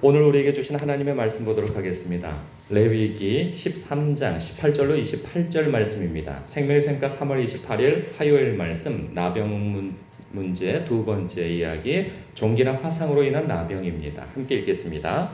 오늘 우리에게 주신 하나님의 말씀 보도록 하겠습니다. 레위기 13장 18절로 28절 말씀입니다. 생명의 샘가 3월 28일 화요일 말씀, 나병 문제 두 번째 이야기, 종기나 화상으로 인한 나병입니다. 함께 읽겠습니다.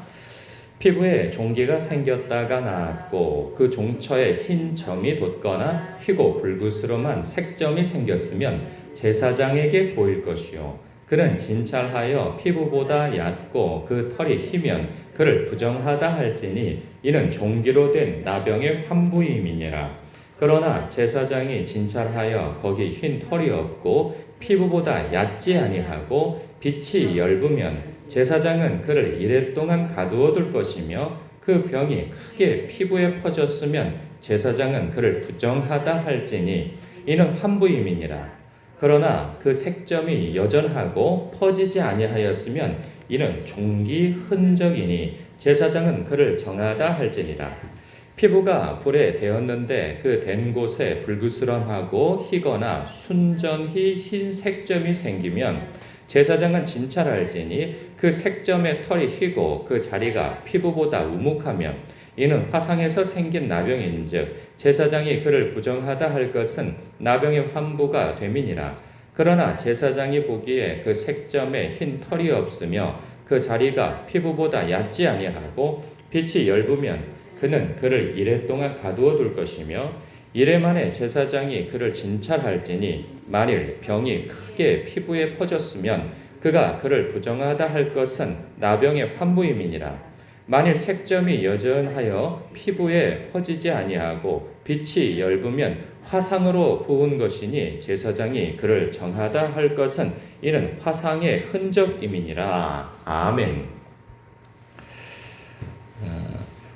피부에 종기가 생겼다가 나았고 그 종처에 흰 점이 돋거나 휘고 불구스름한 색점이 생겼으면 제사장에게 보일 것이요 그는 진찰하여 피부보다 얕고 그 털이 희면 그를 부정하다 할지니 이는 종기로 된 나병의 환부임이니라. 그러나 제사장이 진찰하여 거기 흰 털이 없고 피부보다 얕지 아니하고 빛이 엷으면 제사장은 그를 이랫동안 가두어 둘 것이며 그 병이 크게 피부에 퍼졌으면 제사장은 그를 부정하다 할지니 이는 환부임이니라. 그러나 그 색점이 여전하고 퍼지지 아니하였으면 이는 종기 흔적이니 제사장은 그를 정하다 할지니라. 피부가 불에 대었는데 그 댄 곳에 불그스름하고 희거나 순전히 흰 색점이 생기면 제사장은 진찰할지니 그 색점의 털이 희고 그 자리가 피부보다 우묵하면 이는 화상에서 생긴 나병인즉 제사장이 그를 부정하다 할 것은 나병의 환부가 됨이니라. 그러나 제사장이 보기에 그 색점에 흰 털이 없으며 그 자리가 피부보다 얕지 아니하고 빛이 엷으면 그는 그를 이랫동안 가두어 둘 것이며 이래 만에 제사장이 그를 진찰할지니 만일 병이 크게 피부에 퍼졌으면 그가 그를 부정하다 할 것은 나병의 환부임이니라. 만일 색점이 여전하여 피부에 퍼지지 아니하고 빛이 엷으면 화상으로 부은 것이니 제사장이 그를 정하다 할 것은 이는 화상의 흔적임이니라. 아멘.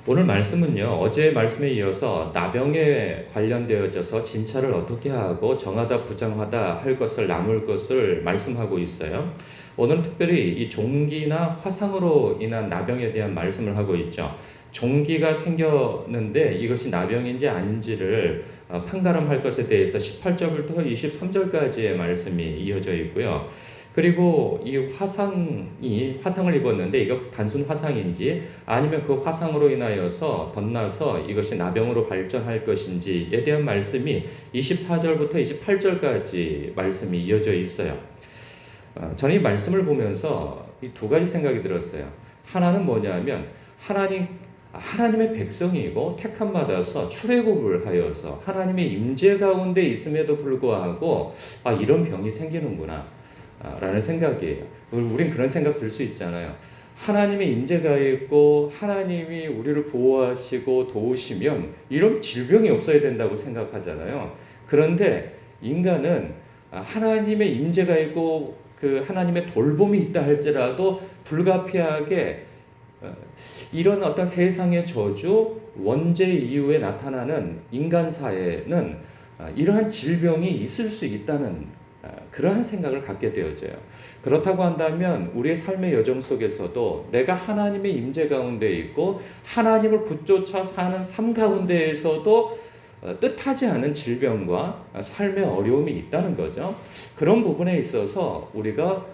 오늘 말씀은요, 어제의 말씀에 이어서 나병에 관련되어져서 진찰을 어떻게 하고 정하다 부정하다 할 것을 나눌 것을 말씀하고 있어요. 오늘은 특별히 이 종기나 화상으로 인한 나병에 대한 말씀을 하고 있죠. 종기가 생겼는데 이것이 나병인지 아닌지를 판가름할 것에 대해서 18절부터 23절까지의 말씀이 이어져 있고요. 그리고 이 화상을 입었는데 이거 단순 화상인지 아니면 그 화상으로 인하여서 덧나서 이것이 나병으로 발전할 것인지에 대한 말씀이 24절부터 28절까지 말씀이 이어져 있어요. 저는 이 말씀을 보면서 이 두 가지 생각이 들었어요. 하나는 뭐냐면 하나님의 백성이고 택함 받아서 출애굽을 하여서 하나님의 임재 가운데 있음에도 불구하고 이런 병이 생기는구나 라는 생각이에요. 우린 그런 생각 들 수 있잖아요. 하나님의 임재가 있고 하나님이 우리를 보호하시고 도우시면 이런 질병이 없어야 된다고 생각하잖아요. 그런데 인간은 하나님의 임재가 있고 그 하나님의 돌봄이 있다 할지라도 불가피하게 이런 어떤 세상의 저주, 원죄 이후에 나타나는 인간사에는 이러한 질병이 있을 수 있다는 그러한 생각을 갖게 되어져요. 그렇다고 한다면 우리의 삶의 여정 속에서도 내가 하나님의 임재 가운데 있고 하나님을 붙쫓아 사는 삶 가운데에서도 뜻하지 않은 질병과 삶의 어려움이 있다는 거죠. 그런 부분에 있어서 우리가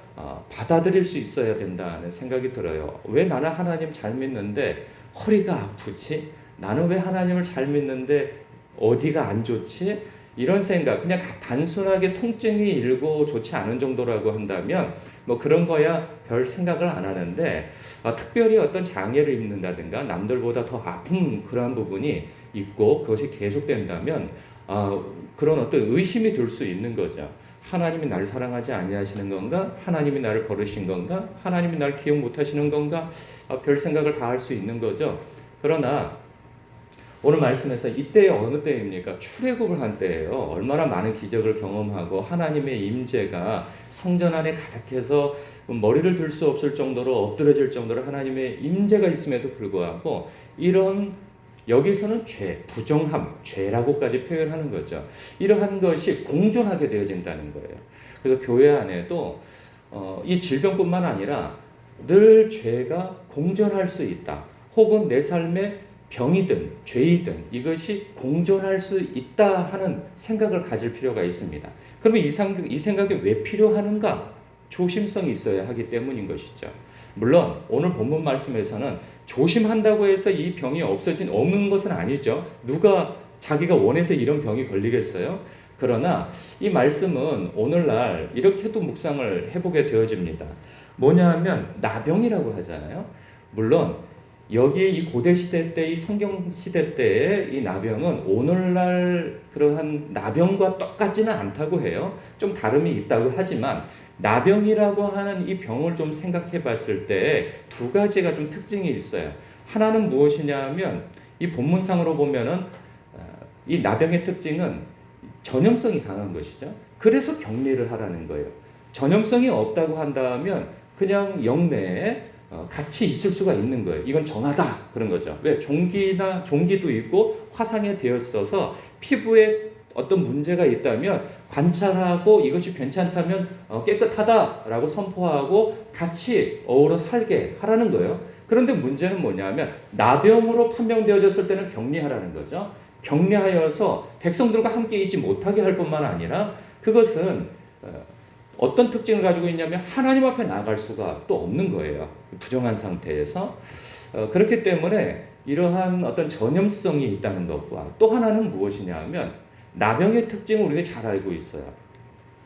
받아들일 수 있어야 된다는 생각이 들어요. 왜 나는 하나님 잘 믿는데 허리가 아프지? 나는 왜 하나님을 잘 믿는데 어디가 안 좋지? 이런 생각, 그냥 단순하게 통증이 일고 좋지 않은 정도라고 한다면 뭐 그런 거야 별 생각을 안 하는데 특별히 어떤 장애를 입는다든가 남들보다 더 아픈 그러한 부분이 있고 그것이 계속된다면 그런 어떤 의심이 들 수 있는 거죠. 하나님이 나를 사랑하지 아니하시는 건가? 하나님이 나를 버리신 건가? 하나님이 나를 기억 못하시는 건가? 별 생각을 다 할 수 있는 거죠. 그러나 오늘 말씀에서 이때 어느 때입니까? 출애굽을 한 때예요. 얼마나 많은 기적을 경험하고 하나님의 임재가 성전 안에 가득해서 머리를 들 수 없을 정도로 엎드려질 정도로 하나님의 임재가 있음에도 불구하고 이런 여기서는 부정함, 죄라고까지 표현하는 거죠. 이러한 것이 공존하게 되어진다는 거예요. 그래서 교회 안에도 이 질병뿐만 아니라 늘 죄가 공존할 수 있다. 혹은 내 삶에 병이든 죄이든 이것이 공존할 수 있다 하는 생각을 가질 필요가 있습니다. 그러면 이 생각이 왜 필요하는가? 조심성이 있어야 하기 때문인 것이죠. 물론 오늘 본문 말씀에서는 조심한다고 해서 이 병이 없는 것은 아니죠. 누가 자기가 원해서 이런 병이 걸리겠어요? 그러나 이 말씀은 오늘날 이렇게도 묵상을 해보게 되어집니다. 뭐냐 하면 나병이라고 하잖아요. 물론 여기에 이 고대 시대 때, 이 성경 시대 때의 이 나병은 오늘날 그러한 나병과 똑같지는 않다고 해요. 좀 다름이 있다고 하지만 나병이라고 하는 이 병을 좀 생각해 봤을 때 두 가지가 좀 특징이 있어요. 하나는 무엇이냐 하면 이 본문상으로 보면은 이 나병의 특징은 전염성이 강한 것이죠. 그래서 격리를 하라는 거예요. 전염성이 없다고 한다면 그냥 영내에 같이 있을 수가 있는 거예요. 이건 정하다 그런 거죠. 왜? 종기도 있고 화상에 되었어서 피부에 어떤 문제가 있다면 관찰하고 이것이 괜찮다면 깨끗하다라고 선포하고 같이 어우러 살게 하라는 거예요. 그런데 문제는 뭐냐면 나병으로 판명되어졌을 때는 격리하라는 거죠. 격리하여서 백성들과 함께 있지 못하게 할 뿐만 아니라 그것은 어떤 특징을 가지고 있냐면 하나님 앞에 나갈 수가 또 없는 거예요. 부정한 상태에서. 그렇기 때문에 이러한 어떤 전염성이 있다는 것과 또 하나는 무엇이냐 하면 나병의 특징을 우리가 잘 알고 있어요.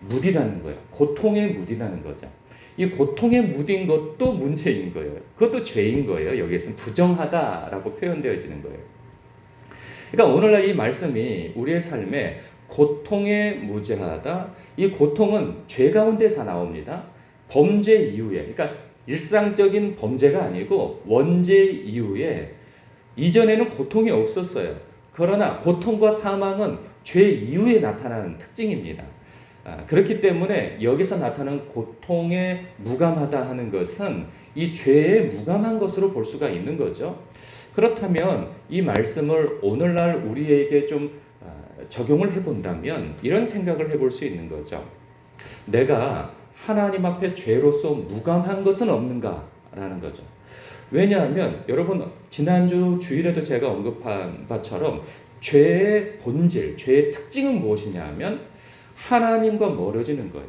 무디라는 거예요. 고통에 무디라는 거죠. 이 고통에 무딘 것도 문제인 거예요. 그것도 죄인 거예요. 여기에서는 부정하다라고 표현되어지는 거예요. 그러니까 오늘날 이 말씀이 우리의 삶에 고통에 무죄하다. 이 고통은 죄 가운데서 나옵니다. 범죄 이후에, 그러니까 일상적인 범죄가 아니고 원죄 이후에 이전에는 고통이 없었어요. 그러나 고통과 사망은 죄 이후에 나타나는 특징입니다. 그렇기 때문에 여기서 나타나는 고통에 무감하다 하는 것은 이 죄에 무감한 것으로 볼 수가 있는 거죠. 그렇다면 이 말씀을 오늘날 우리에게 좀 적용을 해본다면 이런 생각을 해볼 수 있는 거죠. 내가 하나님 앞에 죄로서 무감한 것은 없는가라는 거죠. 왜냐하면 여러분 지난주 주일에도 제가 언급한 바처럼 죄의 본질, 죄의 특징은 무엇이냐 하면 하나님과 멀어지는 거예요.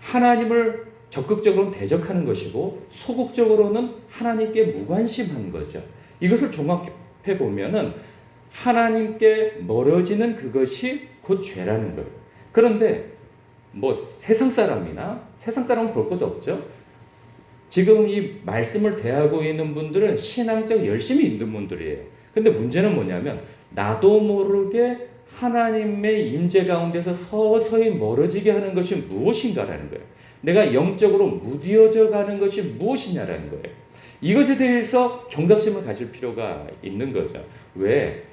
하나님을 적극적으로 대적하는 것이고 소극적으로는 하나님께 무관심한 거죠. 이것을 종합해 보면은 하나님께 멀어지는 그것이 곧 죄라는 거예요. 그런데 뭐 세상 사람은 볼 것도 없죠. 지금 이 말씀을 대하고 있는 분들은 신앙적 열심히 있는 분들이에요. 근데 문제는 뭐냐면 나도 모르게 하나님의 임재 가운데서 서서히 멀어지게 하는 것이 무엇인가라는 거예요. 내가 영적으로 무뎌져 가는 것이 무엇이냐라는 거예요. 이것에 대해서 경각심을 가질 필요가 있는 거죠. 왜?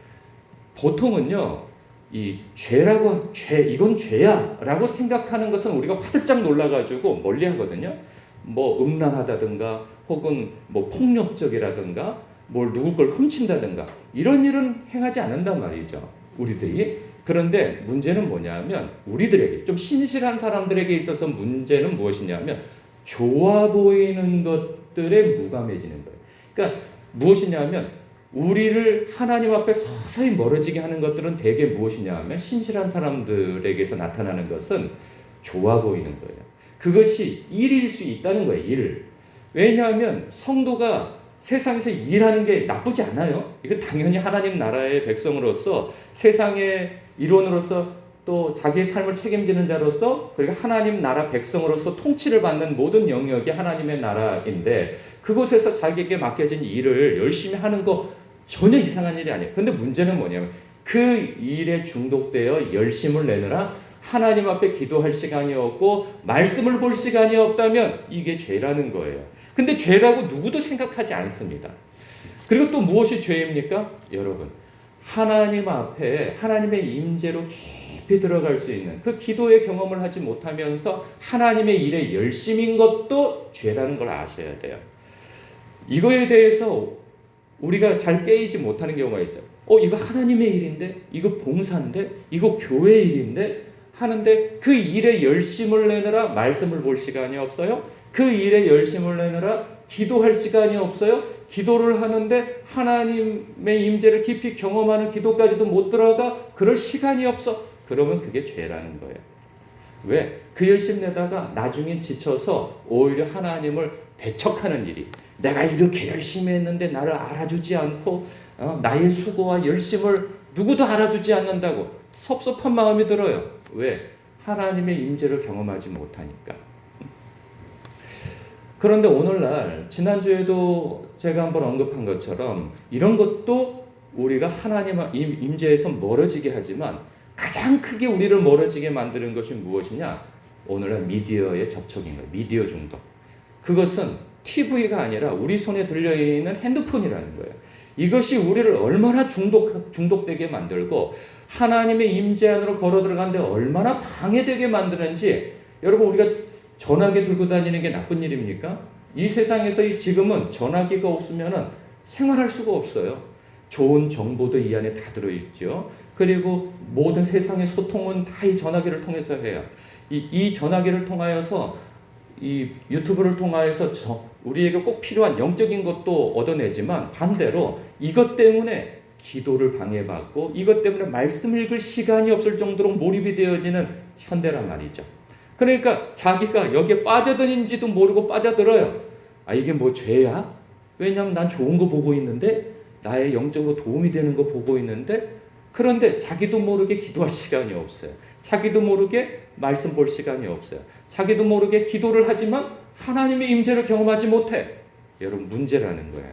보통은요, 이 이건 죄야 라고 생각하는 것은 우리가 화들짝 놀라가지고 멀리 하거든요. 뭐 음란하다든가 혹은 뭐 폭력적이라든가 뭘 누구 걸 훔친다든가 이런 일은 행하지 않는단 말이죠. 우리들이. 그런데 문제는 뭐냐면 우리들에게 좀 신실한 사람들에게 있어서 문제는 무엇이냐면 좋아 보이는 것들에 무감해지는 거예요. 그러니까 무엇이냐면 우리를 하나님 앞에 서서히 멀어지게 하는 것들은 대개 무엇이냐 하면 신실한 사람들에게서 나타나는 것은 좋아 보이는 거예요. 그것이 일일 수 있다는 거예요. 일. 왜냐하면 성도가 세상에서 일하는 게 나쁘지 않아요. 이건 당연히 하나님 나라의 백성으로서 세상의 일원으로서 또 자기의 삶을 책임지는 자로서 그리고 하나님 나라 백성으로서 통치를 받는 모든 영역이 하나님의 나라인데 그곳에서 자기에게 맡겨진 일을 열심히 하는 거 전혀 이상한 일이 아니에요. 그런데 문제는 뭐냐면 그 일에 중독되어 열심을 내느라 하나님 앞에 기도할 시간이 없고 말씀을 볼 시간이 없다면 이게 죄라는 거예요. 근데 죄라고 누구도 생각하지 않습니다. 그리고 또 무엇이 죄입니까? 여러분, 하나님 앞에 하나님의 임재로 깊이 들어갈 수 있는 그 기도의 경험을 하지 못하면서 하나님의 일에 열심인 것도 죄라는 걸 아셔야 돼요. 이거에 대해서 우리가 잘 깨이지 못하는 경우가 있어요. 이거 하나님의 일인데? 이거 봉사인데? 이거 교회 일인데? 하는데 그 일에 열심을 내느라 말씀을 볼 시간이 없어요. 그 일에 열심을 내느라 기도할 시간이 없어요. 기도를 하는데 하나님의 임재를 깊이 경험하는 기도까지도 못 들어가. 그럴 시간이 없어. 그러면 그게 죄라는 거예요. 왜? 그 열심 내다가 나중에 지쳐서 오히려 하나님을 배척하는 일이, 내가 이렇게 열심히 했는데 나를 알아주지 않고 나의 수고와 열심을 누구도 알아주지 않는다고 섭섭한 마음이 들어요. 왜? 하나님의 임재를 경험하지 못하니까. 그런데 오늘날 지난주에도 제가 한번 언급한 것처럼 이런 것도 우리가 하나님 임재에서 멀어지게 하지만 가장 크게 우리를 멀어지게 만드는 것이 무엇이냐? 오늘날 미디어의 접촉인 거예요. 미디어 중독. 그것은 TV가 아니라 우리 손에 들려있는 핸드폰이라는 거예요. 이것이 우리를 얼마나 중독되게 만들고 하나님의 임재 안으로 걸어 들어가는데 얼마나 방해되게 만드는지. 여러분, 우리가 전화기 들고 다니는 게 나쁜 일입니까? 이 세상에서 지금은 전화기가 없으면 생활할 수가 없어요. 좋은 정보도 이 안에 다 들어있죠. 그리고 모든 세상의 소통은 다 이 전화기를 통해서 해요. 이 전화기를 통하여서, 이 유튜브를 통하여서 우리에게 꼭 필요한 영적인 것도 얻어내지만 반대로 이것 때문에 기도를 방해받고 이것 때문에 말씀 읽을 시간이 없을 정도로 몰입이 되어지는 현대란 말이죠. 그러니까 자기가 여기에 빠져드는지도 모르고 빠져들어요. 아, 이게 뭐 죄야? 왜냐하면 난 좋은 거 보고 있는데, 나의 영적으로 도움이 되는 거 보고 있는데, 그런데 자기도 모르게 기도할 시간이 없어요. 자기도 모르게 말씀 볼 시간이 없어요. 자기도 모르게 기도를 하지만 하나님의 임재를 경험하지 못해. 여러분, 문제라는 거예요.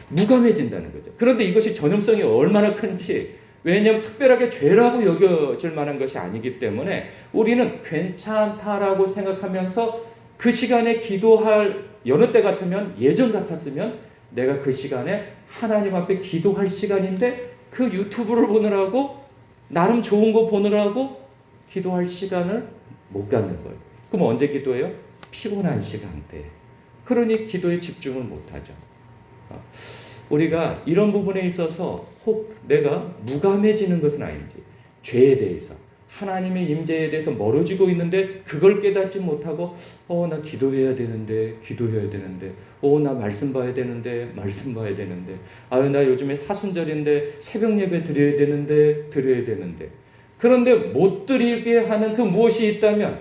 무감해진다는 거죠. 그런데 이것이 전염성이 얼마나 큰지, 왜냐하면 특별하게 죄라고 여겨질 만한 것이 아니기 때문에 우리는 괜찮다라고 생각하면서 그 시간에 기도할, 여느 때 같으면, 예전 같았으면 내가 그 시간에 하나님 앞에 기도할 시간인데 그 유튜브를 보느라고, 나름 좋은 거 보느라고 기도할 시간을 못 갖는 거예요. 그럼 언제 기도해요? 피곤한 시간대에. 그러니 기도에 집중을 못하죠. 우리가 이런 부분에 있어서 혹 내가 무감해지는 것은 아닌지, 죄에 대해서, 하나님의 임재에 대해서 멀어지고 있는데 그걸 깨닫지 못하고 나 기도해야 되는데, 나 말씀 봐야 되는데, 아유, 나 요즘에 사순절인데 새벽 예배 드려야 되는데 그런데 못 드리게 하는 그 무엇이 있다면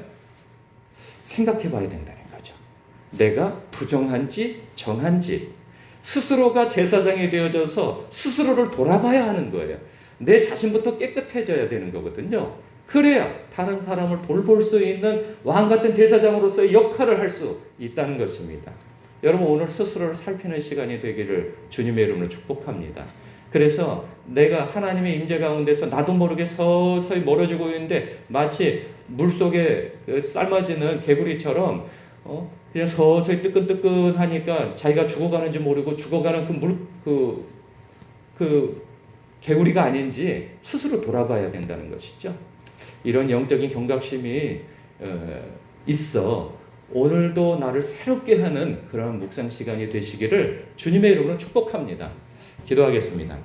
생각해 봐야 된다는 거죠. 내가 부정한지 정한지, 스스로가 제사장이 되어져서 스스로를 돌아봐야 하는 거예요. 내 자신부터 깨끗해져야 되는 거거든요. 그래야 다른 사람을 돌볼 수 있는 왕 같은 제사장으로서의 역할을 할 수 있다는 것입니다. 여러분, 오늘 스스로를 살피는 시간이 되기를 주님의 이름으로 축복합니다. 그래서 내가 하나님의 임재 가운데서 나도 모르게 서서히 멀어지고 있는데, 마치 물속에 삶아지는 개구리처럼 그냥 서서히 뜨끈뜨끈하니까 자기가 죽어가는지 모르고 죽어가는 그 개구리가 아닌지 스스로 돌아봐야 된다는 것이죠. 이런 영적인 경각심이 있어 오늘도 나를 새롭게 하는 그런 묵상 시간이 되시기를 주님의 이름으로 축복합니다. 기도하겠습니다.